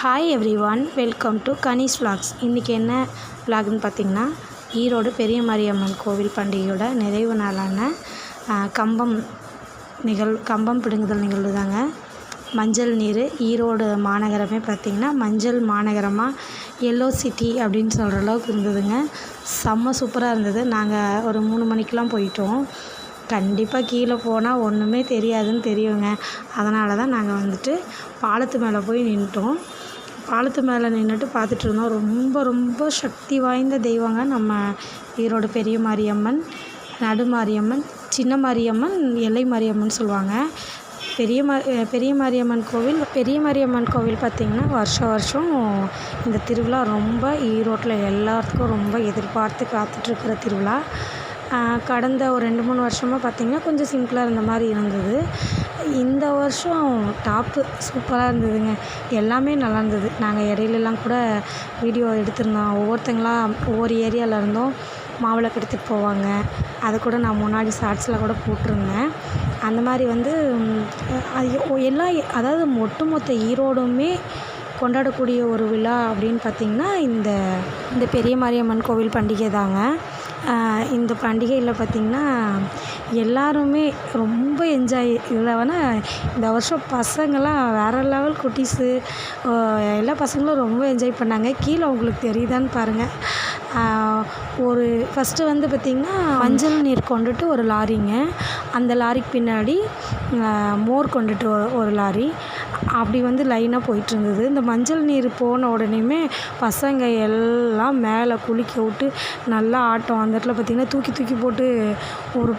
Hi everyone, welcome to Kani's vlogs. இன்றைக்கி என்ன vlogன்னு பார்த்திங்கன்னா, ஈரோடு பெரிய மாரியம்மன் கோவில் பண்டிகையோட நிறைவு நாளான கம்பம் பிடுங்குதல் நிகழ்வு தாங்க. மஞ்சள் நீர் ஈரோடு மாநகரமே பார்த்திங்கன்னா மஞ்சள் மாநகரமாக எல்லோ சிட்டி அப்படின்னு சொல்கிற அளவுக்கு இருந்ததுங்க. செம்ம சூப்பராக இருந்தது. நாங்கள் ஒரு 3 மணிக்கெலாம் போயிட்டோம். கண்டிப்பாக கீழே போனால் ஒன்றுமே தெரியாதுன்னு தெரியுங்க. அதனால தான் நாங்கள் வந்துட்டு பாலத்து மேலே போய் நின்றுட்டோம். பாலத்து மேலே நின்றுட்டு பார்த்துட்டு இருந்தோம். ரொம்ப ரொம்ப சக்தி வாய்ந்த தெய்வங்க நம்ம ஈரோடு பெரிய மாரியம்மன், நடு மாரியம்மன், சின்ன மாரியம்மன், எல்லை மாரியம்மன் சொல்லுவாங்க. பெரிய மாரியம்மன் கோவில் பார்த்திங்கன்னா வருஷம் இந்த திருவிழா ரொம்ப ஈரோட்டில் எல்லாத்துக்கும் ரொம்ப எதிர்பார்த்து காத்துட்ருக்கிற திருவிழா. கடந்த ஒரு 2-3 வருஷமாக பார்த்திங்கன்னா கொஞ்சம் சிம்பிளாக இருந்த மாதிரி இருந்தது. இந்த வருஷம் டாப்பு சூப்பராக இருந்ததுங்க. எல்லாமே நல்லா இருந்தது. நாங்கள் இடையிலலாம் கூட வீடியோ எடுத்திருந்தோம். ஒவ்வொரு ஏரியாவில் இருந்தும் மாவிளக்கு எடுத்துகிட்டு போவாங்க. அதை கூட நான் முன்னாடி ஷார்ட்ஸில் கூட போட்டிருந்தேன். அந்த மாதிரி வந்து அதாவது ஒட்டுமொத்த ஈரோடுமே கொண்டாடக்கூடிய ஒரு விழா அப்படின்னு பார்த்திங்கன்னா இந்த பெரிய மாரியம்மன் கோவில் பண்டிகை தாங்க. இந்த பண்டிகையில் பார்த்திங்கன்னா எல்லாருமே ரொம்ப என்ஜாய். இதில் வேணால் இந்த வருஷம் பசங்கள்லாம் வேறு லெவல் குட்டீஸு எல்லா பசங்களும் ரொம்ப என்ஜாய் பண்ணாங்க. கீழே உங்களுக்கு தெரியுதான்னு பாருங்கள். ஃபஸ்ட்டு வந்து பார்த்திங்கன்னா மஞ்சள் நீர் கொண்டுட்டு ஒரு லாரிங்க, அந்த லாரிக்கு பின்னாடி மோர் கொண்டுட்டு ஒரு லாரி, அப்படி வந்து லைனாக போயிட்டுருந்தது. இந்த மஞ்சள் நீர் போன உடனேயுமே பசங்க எல்லாம் மேலே குளிக்க விட்டு நல்லா ஆட்டம். அந்த இடத்துல பார்த்திங்கன்னா தூக்கி போட்டு ஒரு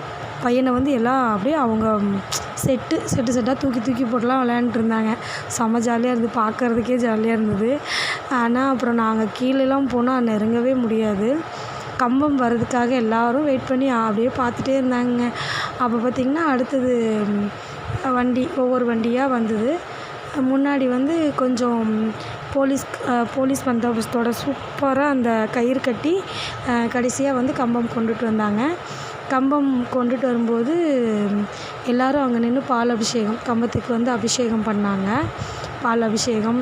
பையனை வந்து எல்லாம் அப்படியே அவங்க செட்டாக தூக்கி போட்டுலாம் விளையாண்டுருந்தாங்க. செம்ம ஜாலியாக இருந்தது, பார்க்குறதுக்கே ஜாலியாக இருந்தது. ஆனால் அப்புறம் நாங்கள் கீழேலாம் போனால் நெருங்கவே முடியாது. கம்பம் வர்றதுக்காக எல்லோரும் வெயிட் பண்ணி அப்படியே பார்த்துட்டே இருந்தாங்க. அப்போ பார்த்திங்கன்னா அடுத்தது ஒவ்வொரு வண்டியாக வந்தது. முன்னாடி வந்து கொஞ்சம் போலீஸ் பந்தோபஸ்தோட சூப்பராக அந்த கயிறு கட்டி கடைசியாக வந்து கம்பம் கொண்டுட்டு வந்தாங்க. கம்பம் கொண்டுட்டு வரும்போது எல்லோரும் அங்கே நின்று பால் அபிஷேகம், கம்பத்துக்கு வந்து அபிஷேகம் பண்ணாங்க. பால் அபிஷேகம்.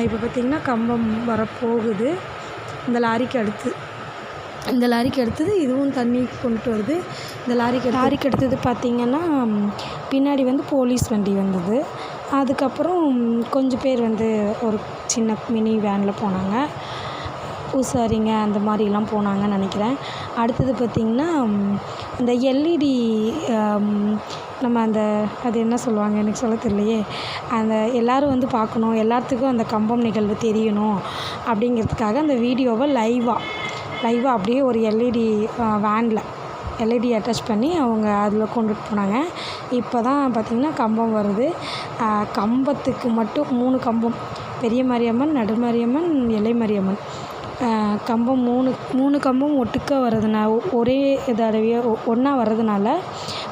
இப்போ பார்த்திங்கன்னா கம்பம் வரப்போகுது. இந்த லாரிக்கு அடுத்தது இதுவும் தண்ணி கொண்டுட்டு வருது. இந்த லாரிக்கு அடுத்தது பார்த்திங்கன்னா பின்னாடி வந்து போலீஸ் வண்டி வந்தது. அதுக்கப்புறம் கொஞ்சம் பேர் வந்து ஒரு சின்ன மினி வேனில் போனாங்க. பூசாரிங்க அந்த மாதிரிலாம் போனாங்கன்னு நினைக்கிறேன். அடுத்தது பார்த்திங்கன்னா இந்த எல்இடி நம்ம அது என்ன சொல்லுவாங்க எனக்கு சொல்ல தெரியலையே, அந்த எல்லோரும் வந்து பார்க்கணும், எல்லாத்துக்கும் அந்த கம்பம் நிகழ்வு தெரியணும் அப்படிங்கிறதுக்காக அந்த வீடியோவை லைவாக அப்படியே ஒரு எல்இடி வேனில் எல்இடி அட்டாச் பண்ணி அவங்க அதில் கொண்டுட்டு போனாங்க. இப்போ தான் பார்த்திங்கன்னா கம்பம் வருது. கம்பத்துக்கு மட்டும் 3 கம்பம், பெரிய மாரியம்மன், நடு மாரியம்மன், எல்லை மாரியம்மன், கம்பம் 3 கம்பம் ஒட்டுக்க வர்றதுனால ஒரே தடவையே ஒன்றா வர்றதுனால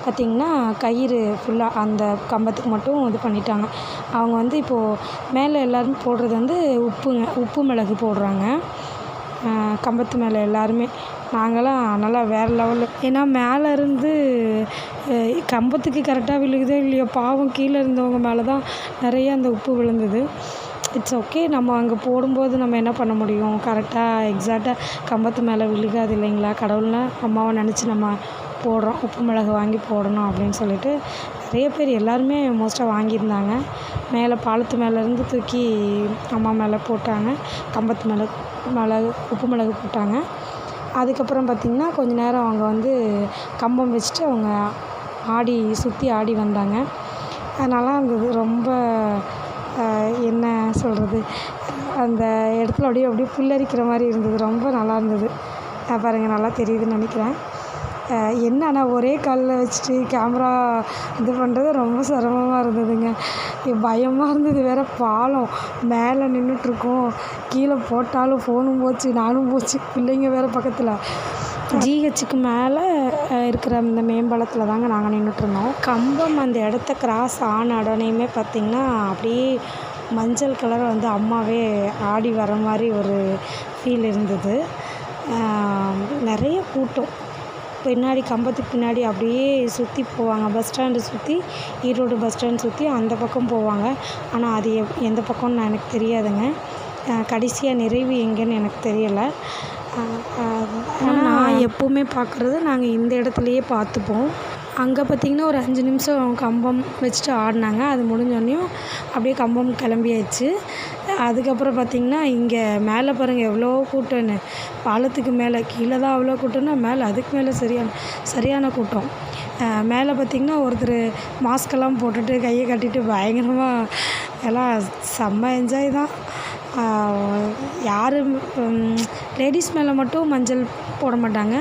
பார்த்திங்கன்னா கயிறு ஃபுல்லாக அந்த கம்பத்துக்கு மட்டும் இது பண்ணிட்டாங்க. அவங்க வந்து இப்போது மேலே எல்லோரும் போடுறது வந்து உப்பு மிளகு போடுறாங்க கம்பத்து மேலே எல்லாருமே. நாங்களாம் நல்லா வேறு லெவலில், ஏன்னா மேலே இருந்து கம்பத்துக்கு கரெக்டாக விழுகுதோ இல்லையோ, பாவம் கீழே இருந்தவங்க மேலே தான் நிறைய அந்த உப்பு விழுந்தது. இட்ஸ் ஓகே, நம்ம அங்கே போடும்போது நம்ம என்ன பண்ண முடியும், கரெக்டாக எக்ஸாக்டாக கம்பத்து மேலே விழுகாது இல்லைங்களா. கடவுள்னா அம்மாவை நினச்சி நம்ம போடுறோம், உப்பு மிளகு வாங்கி போடணும் அப்படின்னு சொல்லிட்டு நிறைய பேர் எல்லாருமே மோஸ்ட்டாக வாங்கியிருந்தாங்க. மேலே பாலத்து மேலேருந்து தூக்கி அம்மா மேலே போட்டாங்க. கம்பத்து மேலே உப்பு மிளகு போட்டாங்க. அதுக்கப்புறம் பார்த்திங்கன்னா கொஞ்ச நேரம் அவங்க வந்து கம்பம் வச்சுட்டு அவங்க சுற்றி ஆடி வந்தாங்க. அது நல்லா இருந்தது. ரொம்ப என்ன சொல்கிறது, அந்த இடத்துல அப்படியே புல்லரிக்கிற மாதிரி இருந்தது. ரொம்ப நல்லா இருந்தது. பாருங்கள், நல்லா தெரியுதுன்னு நினைக்கிறேன். ஆனால் ஒரே காலில் வச்சுட்டு கேமரா இது பண்ணுறது ரொம்ப சிரமமாக இருந்ததுங்க. பயமாக இருந்தது. வேறு பாலம் மேலே நின்றுட்டுருக்கோம், கீழே போட்டாலும் ஃபோனும் போச்சு, நானும் போச்சு, பிள்ளைங்க வேறு பக்கத்தில். ஜிஹெச்சுக்கு மேலே இருக்கிற இந்த மேம்பாலத்தில் தாங்க நாங்கள் நின்றுட்டுருந்தோம். கம்பம் அந்த இடத்த கிராஸ் ஆன உடனேயுமே பார்த்திங்கன்னா அப்படியே மஞ்சள் கலர் வந்து அம்மாவே ஆடி வர மாதிரி ஒரு ஃபீல் இருந்தது. நிறைய கூட்டம், பின்னாடி கம்பத்துக்கு பின்னாடி அப்படியே சுற்றி போவாங்க. பஸ் ஸ்டாண்டு சுற்றி, ஈரோடு பஸ் ஸ்டாண்ட் சுற்றி அந்த பக்கம் போவாங்க. ஆனால் அது எந்த பக்கம்னு எனக்கு தெரியாதுங்க. கடைசியாக நிறைவு எங்கேன்னு எனக்கு தெரியலை. ஆனால் நான் எப்போவுமே பார்க்குறது நாங்கள் இந்த இடத்துலையே பார்த்துப்போம். அங்கே பார்த்திங்கன்னா ஒரு 5 நிமிஷம் கம்பம் வச்சுட்டு ஆடினாங்க. அது முடிஞ்சோடனையும் அப்படியே கம்பம் கிளம்பியாச்சு. அதுக்கப்புறம் பார்த்திங்கன்னா இங்கே மேலே பாருங்கள் எவ்வளோ கூட்டம்னு. பாலத்துக்கு மேலே, கீழே தான் அவ்வளோ கூட்டம்னா மேலே அதுக்கு மேலே சரியான கூட்டம். மேலே பார்த்திங்கன்னா ஒருத்தர் மாஸ்கெல்லாம் போட்டுட்டு கையை கட்டிட்டு பயங்கரமாக எல்லாம் செம்ம என்ஜாய் தான். யாரும் லேடிஸ் மேலே மட்டும் மஞ்சள் போட மாட்டாங்க.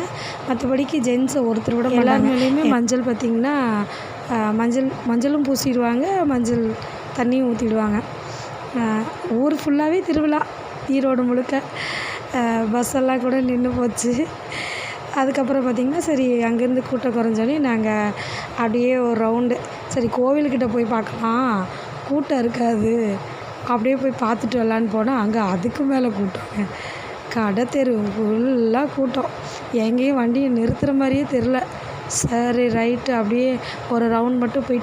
மற்றபடிக்கு ஜென்ஸ் ஒருத்தர் விட எல்லார் மேலேயுமே மஞ்சள் பார்த்திங்கன்னா மஞ்சளும் பூசிடுவாங்க, மஞ்சள் தண்ணியும் ஊற்றிடுவாங்க. ஊர் ஃபுல்லாகவே திருவிழா, ஈரோடு முழுக்க. பஸ்ஸெல்லாம் கூட நின்று போச்சு. அதுக்கப்புறம் பார்த்திங்கன்னா சரி அங்கேருந்து கூட்டம் குறைஞ்சோடனே நாங்கள் அப்படியே ஒரு ரவுண்டு, சரி கோவில்கிட்ட போய் பார்க்கலாம், கூட்டம் இருக்காது, அப்படியே போய் பார்த்துட்டு வரலான்னு போனால் அங்கே அதுக்கு மேலே கூட்டங்க. கடை தெரு ஃபுல்லாக கூட்டம். எங்கேயும் வண்டியை நிறுத்துகிற மாதிரியே தெரில. சரி ரைட்டு அப்படியே ஒரு ரவுண்ட் மட்டும் போயிட்டு